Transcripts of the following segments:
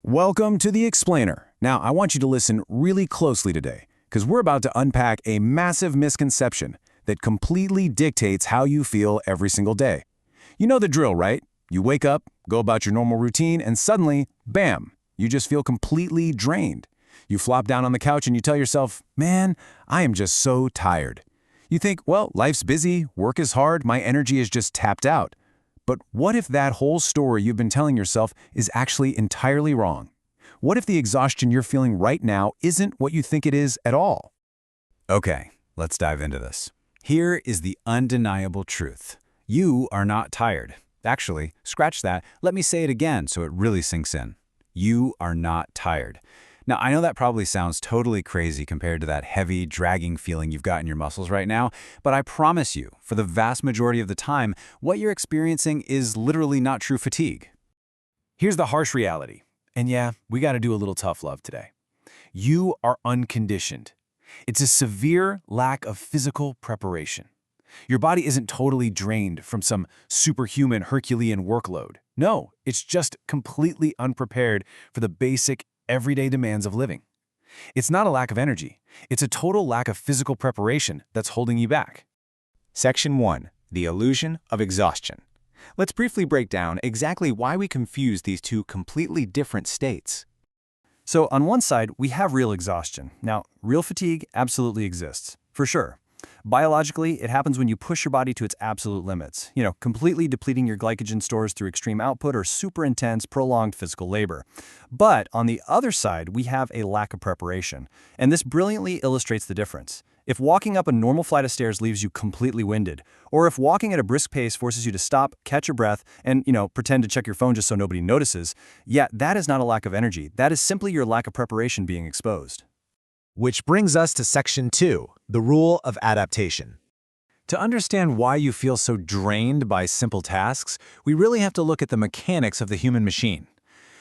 Welcome to The Explainer. Now, I want you to listen really closely today, because we're about to unpack a massive misconception that completely dictates how you feel every single day. You know the drill, right? You wake up, go about your normal routine, and suddenly, bam, you just feel completely drained. You flop down on the couch and you tell yourself, man, I am just so tired. You think, well, life's busy, work is hard, my energy is just tapped out. But what if that whole story you've been telling yourself is actually entirely wrong? What if the exhaustion you're feeling right now isn't what you think it is at all? Okay, let's dive into this. Here is the undeniable truth. You are not tired. Actually, scratch that. Let me say it again so it really sinks in. You are not tired. Now, I know that probably sounds totally crazy compared to that heavy, dragging feeling you've got in your muscles right now, but I promise you, for the vast majority of the time, what you're experiencing is literally not true fatigue. Here's the harsh reality. And yeah, we got to do a little tough love today. You are unconditioned. It's a severe lack of physical preparation. Your body isn't totally drained from some superhuman Herculean workload. No, it's just completely unprepared for the basic, everyday demands of living. It's not a lack of energy. It's a total lack of physical preparation that's holding you back. Section 1. The illusion of exhaustion. Let's briefly break down exactly why we confuse these two completely different states. So on one side, we have real exhaustion. Now, real fatigue absolutely exists, for sure. Biologically, it happens when you push your body to its absolute limits, completely depleting your glycogen stores through extreme output or super intense, prolonged physical labor. But on the other side, we have a lack of preparation, and this brilliantly illustrates the difference. If walking up a normal flight of stairs leaves you completely winded, or if walking at a brisk pace forces you to stop, catch your breath, and, pretend to check your phone just so nobody notices, yeah, that is not a lack of energy. That is simply your lack of preparation being exposed. Which brings us to Section 2, the rule of adaptation. To understand why you feel so drained by simple tasks, we really have to look at the mechanics of the human machine.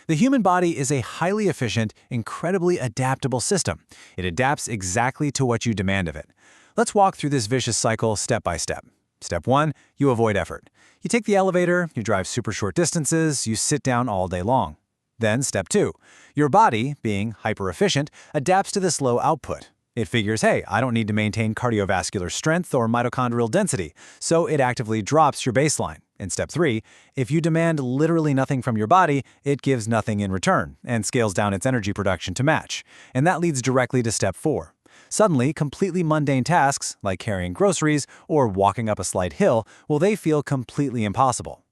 The human body is a highly efficient, incredibly adaptable system. It adapts exactly to what you demand of it. Let's walk through this vicious cycle step by step. Step 1, you avoid effort. You take the elevator, you drive super short distances, you sit down all day long. Then step 2, your body, being hyper-efficient, adapts to this low output. It figures, hey, I don't need to maintain cardiovascular strength or mitochondrial density, so it actively drops your baseline. In step 3, if you demand literally nothing from your body, it gives nothing in return and scales down its energy production to match. And that leads directly to step 4. Suddenly, completely mundane tasks, like carrying groceries or walking up a slight hill, they feel completely impossible.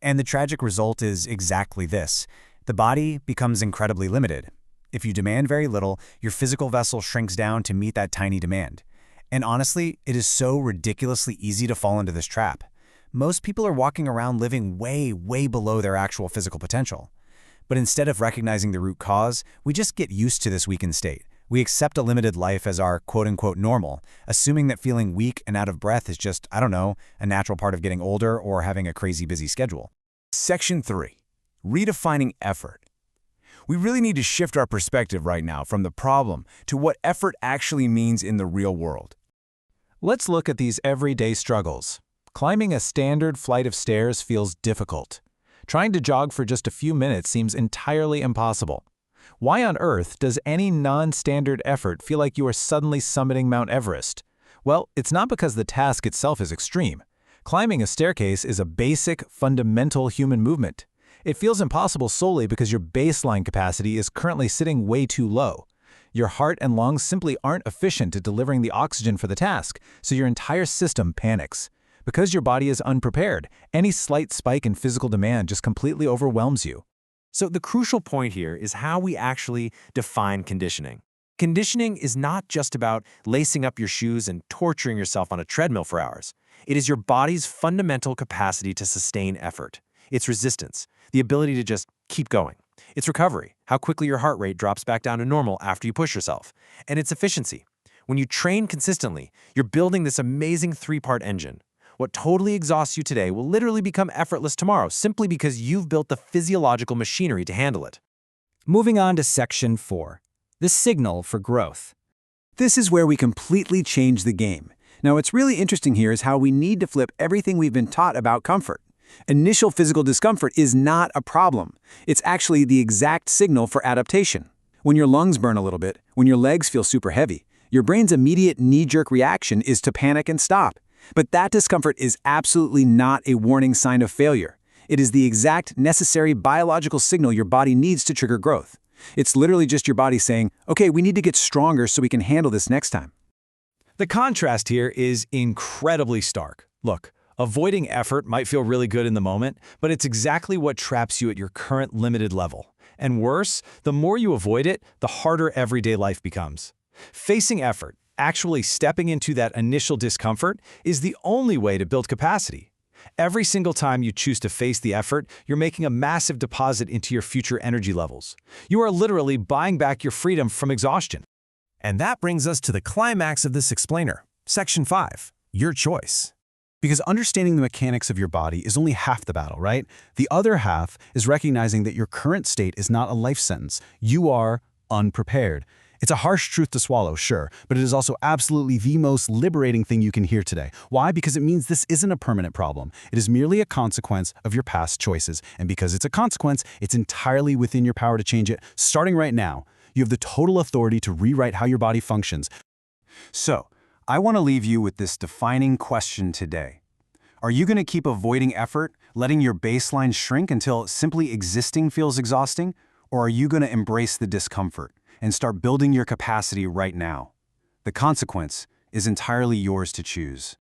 And the tragic result is exactly this. The body becomes incredibly limited. If you demand very little, your physical vessel shrinks down to meet that tiny demand. And honestly, it is so ridiculously easy to fall into this trap. Most people are walking around living way, way below their actual physical potential. But instead of recognizing the root cause, we just get used to this weakened state. We accept a limited life as our quote-unquote normal, assuming that feeling weak and out of breath is just, a natural part of getting older or having a crazy busy schedule. Section 3. Redefining effort. We really need to shift our perspective right now from the problem to what effort actually means in the real world. Let's look at these everyday struggles. Climbing a standard flight of stairs feels difficult. Trying to jog for just a few minutes seems entirely impossible. Why on earth does any non-standard effort feel like you are suddenly summiting Mount Everest? Well, it's not because the task itself is extreme. Climbing a staircase is a basic, fundamental human movement. It feels impossible solely because your baseline capacity is currently sitting way too low. Your heart and lungs simply aren't efficient at delivering the oxygen for the task, so your entire system panics. Because your body is unprepared, any slight spike in physical demand just completely overwhelms you. So the crucial point here is how we actually define conditioning. Conditioning is not just about lacing up your shoes and torturing yourself on a treadmill for hours. It is your body's fundamental capacity to sustain effort. It's resistance, the ability to just keep going. It's recovery, how quickly your heart rate drops back down to normal after you push yourself. And it's efficiency. When you train consistently, you're building this amazing three-part engine. What totally exhausts you today will literally become effortless tomorrow simply because you've built the physiological machinery to handle it. Moving on to Section 4, the signal for growth. This is where we completely change the game. Now, what's really interesting here is how we need to flip everything we've been taught about comfort. Initial physical discomfort is not a problem. It's actually the exact signal for adaptation. When your lungs burn a little bit, when your legs feel super heavy, your brain's immediate knee-jerk reaction is to panic and stop. But that discomfort is absolutely not a warning sign of failure. It is the exact necessary biological signal your body needs to trigger growth. It's literally just your body saying, okay, we need to get stronger so we can handle this next time. The contrast here is incredibly stark. Look, avoiding effort might feel really good in the moment, but it's exactly what traps you at your current limited level. And worse, the more you avoid it, the harder everyday life becomes. Facing effort, actually stepping into that initial discomfort, is the only way to build capacity. Every single time you choose to face the effort, you're making a massive deposit into your future energy levels. You are literally buying back your freedom from exhaustion. And that brings us to the climax of this explainer, Section 5, your choice. Because understanding the mechanics of your body is only half the battle, right? The other half is recognizing that your current state is not a life sentence. You are unprepared. It's a harsh truth to swallow, sure, but it is also absolutely the most liberating thing you can hear today. Why? Because it means this isn't a permanent problem. It is merely a consequence of your past choices. And because it's a consequence, it's entirely within your power to change it. Starting right now, you have the total authority to rewrite how your body functions. So, I want to leave you with this defining question today. Are you going to keep avoiding effort, letting your baseline shrink until simply existing feels exhausting? Or are you going to embrace the discomfort and start building your capacity right now? The consequence is entirely yours to choose.